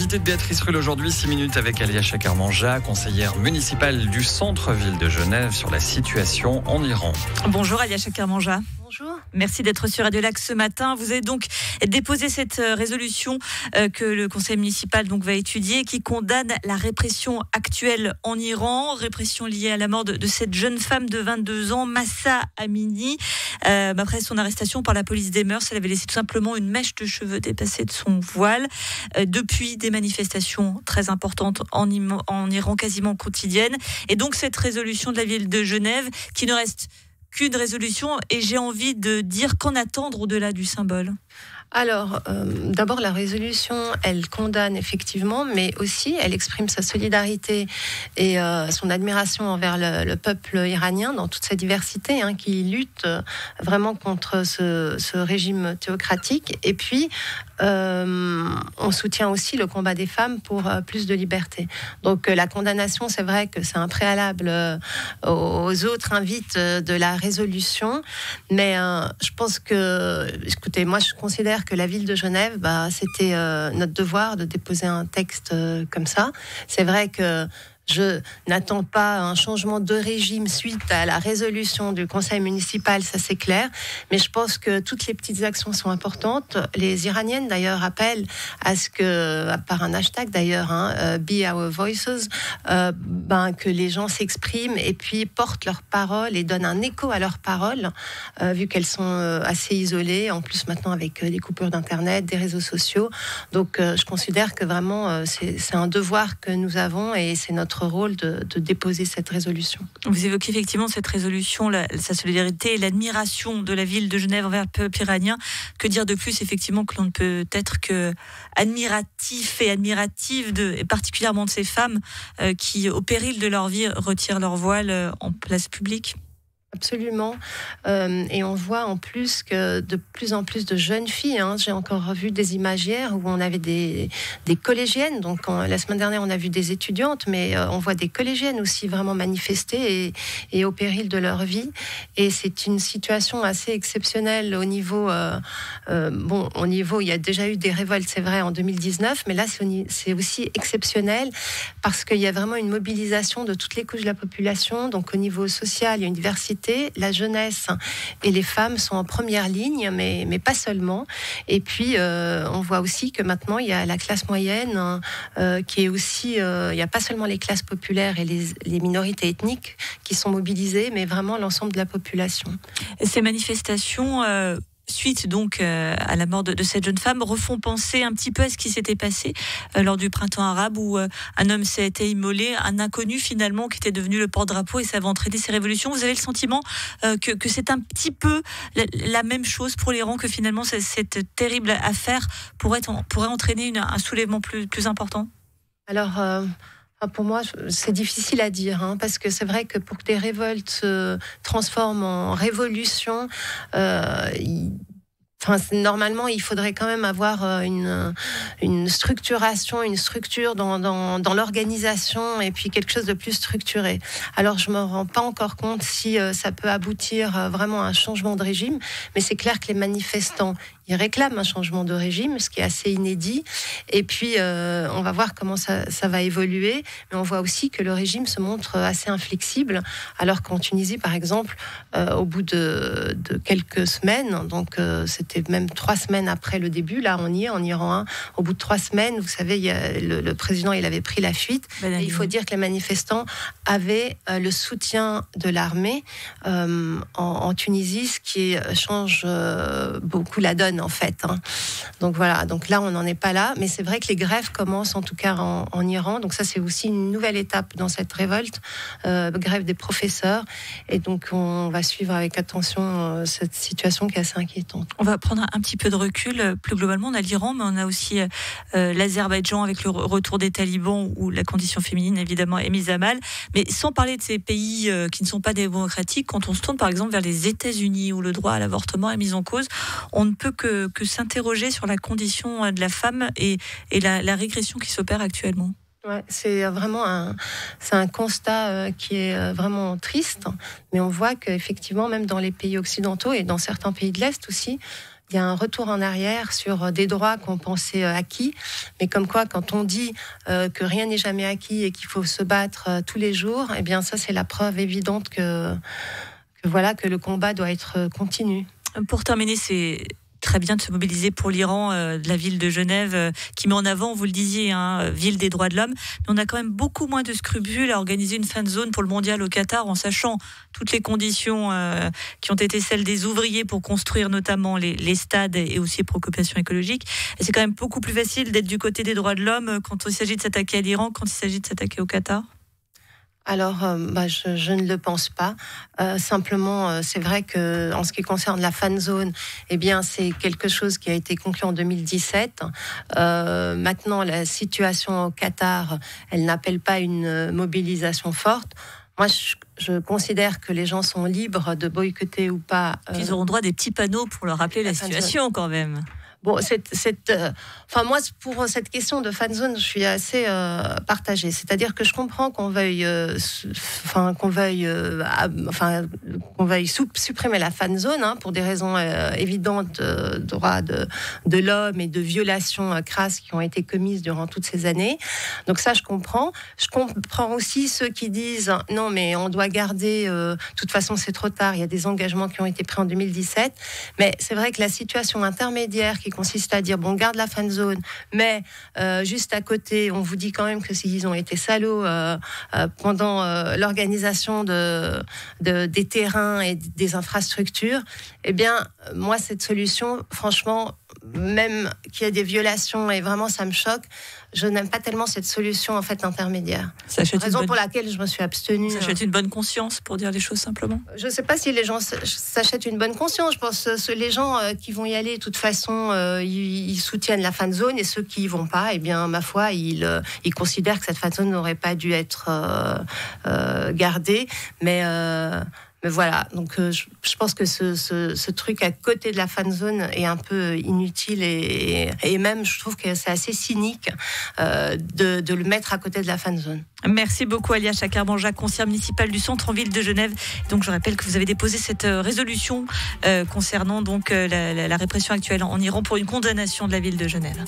l'invité de Béatrice Rulle aujourd'hui, 6 minutes avec Alia Chakarmanja, conseillère municipale du centre-ville de Genève sur la situation en Iran. Bonjour Alia Chakarmanja. Bonjour. Merci d'être sur Radio Lac ce matin. Vous avez donc déposé cette résolution que le conseil municipal va étudier, qui condamne la répression actuelle en Iran, répression liée à la mort de cette jeune femme de 22 ans, Mahsa Amini. Après son arrestation par la police des mœurs, elle avait laissé tout simplement une mèche de cheveux dépassée de son voile. Depuis, des manifestations très importantes en Iran, quasiment quotidiennes. Et donc cette résolution de la ville de Genève, qui ne reste qu'une résolution, et j'ai envie de dire qu'en attendre au-delà du symbole. Alors, d'abord, la résolution, elle condamne effectivement, mais aussi elle exprime sa solidarité et son admiration envers le peuple iranien dans toute sa diversité, qui lutte vraiment contre ce régime théocratique. Et puis, on soutient aussi le combat des femmes pour plus de liberté. Donc, la condamnation, c'est vrai que c'est un préalable aux autres invites de la résolution, mais je pense que, écoutez, moi je considère que la ville de Genève, c'était notre devoir de déposer un texte comme ça. C'est vrai que je n'attends pas un changement de régime suite à la résolution du conseil municipal, ça c'est clair. Mais je pense que toutes les petites actions sont importantes. Les Iraniennes d'ailleurs appellent à ce que, par un hashtag d'ailleurs, Be Our Voices, que les gens s'expriment et puis portent leurs paroles et donnent un écho à leurs paroles, vu qu'elles sont assez isolées, en plus maintenant avec des coupures d'internet, des réseaux sociaux. Donc je considère que vraiment c'est un devoir que nous avons et c'est notre rôle de déposer cette résolution. Vous évoquez effectivement cette résolution, sa solidarité et l'admiration de la ville de Genève envers le peuple iranien. Que dire de plus, effectivement, que l'on ne peut être que admiratif et admirative et particulièrement de ces femmes qui, au péril de leur vie, retirent leur voile en place publique. Absolument. Et on voit en plus que de plus en plus de jeunes filles, j'ai encore vu des images hier où on avait des collégiennes, donc la semaine dernière on a vu des étudiantes, mais on voit des collégiennes aussi vraiment manifester et au péril de leur vie. Et c'est une situation assez exceptionnelle au niveau, il y a déjà eu des révoltes, c'est vrai, en 2019, mais là c'est aussi exceptionnel parce qu'il y a vraiment une mobilisation de toutes les couches de la population. Donc au niveau social, il y a une diversité. La jeunesse et les femmes sont en première ligne, mais pas seulement. Et puis, on voit aussi que maintenant, il y a la classe moyenne qui est aussi... il n'y a pas seulement les classes populaires et les minorités ethniques qui sont mobilisées, mais vraiment l'ensemble de la population. Ces manifestations... suite donc à la mort de cette jeune femme, refont penser un petit peu à ce qui s'était passé lors du printemps arabe où un homme s'est été immolé, un inconnu finalement qui était devenu le porte-drapeau et ça avait entraîné ces révolutions. Vous avez le sentiment que c'est un petit peu la même chose pour l'Iran, que finalement cette terrible affaire pourrait entraîner un soulèvement plus important? Alors... pour moi, c'est difficile à dire, parce que c'est vrai que pour que des révoltes se transforment en révolution, normalement, il faudrait quand même avoir une structuration, une structure dans l'organisation et puis quelque chose de plus structuré. Alors, je me rends pas encore compte si ça peut aboutir vraiment à un changement de régime, mais c'est clair que les manifestants, ils réclament un changement de régime, ce qui est assez inédit. Et puis, on va voir comment ça va évoluer. Mais on voit aussi que le régime se montre assez inflexible, alors qu'en Tunisie, par exemple, au bout de quelques semaines, donc c'était même 3 semaines après le début, là on y est, en Iran 1, au bout de 3 semaines, vous savez, le président, il avait pris la fuite. Et il faut dire que les manifestants avaient le soutien de l'armée en Tunisie, ce qui change beaucoup la donne, en fait. Donc voilà, donc là on n'en est pas là, mais c'est vrai que les grèves commencent en tout cas en Iran, donc ça c'est aussi une nouvelle étape dans cette révolte, grève des professeurs, et donc on va suivre avec attention cette situation qui est assez inquiétante. On va prendre un petit peu de recul. Plus globalement, on a l'Iran, mais on a aussi l'Azerbaïdjan avec le retour des talibans où la condition féminine évidemment est mise à mal, mais sans parler de ces pays qui ne sont pas démocratiques, quand on se tourne par exemple vers les États-Unis où le droit à l'avortement est mis en cause, on ne peut que s'interroger sur la condition de la femme et la régression qui s'opère actuellement. Ouais, c'est vraiment un constat qui est vraiment triste, mais on voit qu'effectivement, même dans les pays occidentaux et dans certains pays de l'Est aussi, il y a un retour en arrière sur des droits qu'on pensait acquis. Mais comme quoi, quand on dit que rien n'est jamais acquis et qu'il faut se battre tous les jours, eh bien ça, c'est la preuve évidente que le combat doit être continu. Pour terminer, c'est très bien de se mobiliser pour l'Iran, de la ville de Genève, qui met en avant, vous le disiez, ville des droits de l'homme. Mais on a quand même beaucoup moins de scrupules à organiser une fan zone pour le mondial au Qatar, en sachant toutes les conditions qui ont été celles des ouvriers pour construire notamment les stades et aussi les préoccupations écologiques. Et c'est quand même beaucoup plus facile d'être du côté des droits de l'homme quand il s'agit de s'attaquer à l'Iran, quand il s'agit de s'attaquer au Qatar. Alors, je ne le pense pas. Simplement, c'est vrai que en ce qui concerne la fan zone, eh bien, c'est quelque chose qui a été conclu en 2017. Maintenant, la situation au Qatar, elle n'appelle pas une mobilisation forte. Moi, je considère que les gens sont libres de boycotter ou pas. Ils auront droit à des petits panneaux pour leur rappeler la situation, quand même. Bon, moi, pour cette question de fan zone, je suis assez partagée. C'est-à-dire que je comprends qu'on veuille supprimer la fan zone pour des raisons évidentes de droits de l'homme et de violations crasses qui ont été commises durant toutes ces années. Donc ça, je comprends. Je comprends aussi ceux qui disent non, mais on doit garder. De toute façon, c'est trop tard. Il y a des engagements qui ont été pris en 2017. Mais c'est vrai que la situation intermédiaire qui consiste à dire, bon, on garde la fan zone, mais juste à côté, on vous dit quand même que s'ils ont été salauds pendant l'organisation des terrains et des infrastructures, eh bien, moi, cette solution, franchement, même qu'il y a des violations, et vraiment, ça me choque, je n'aime pas tellement cette solution, en fait, intermédiaire. Raison pour laquelle je me suis abstenue. Ça achète une bonne conscience, pour dire les choses simplement. Je ne sais pas si les gens s'achètent une bonne conscience. Je pense que les gens qui vont y aller, de toute façon, ils soutiennent la fan zone, et ceux qui y vont pas, eh bien, ma foi, ils considèrent que cette fan zone n'aurait pas dû être gardée. Mais voilà, donc je pense que ce truc à côté de la fan zone est un peu inutile et même je trouve que c'est assez cynique de le mettre à côté de la fan zone. Merci beaucoup Alia Chacar-Manja, conseillère municipale du centre-ville de Genève. Donc je rappelle que vous avez déposé cette résolution concernant donc la répression actuelle en Iran pour une condamnation de la ville de Genève.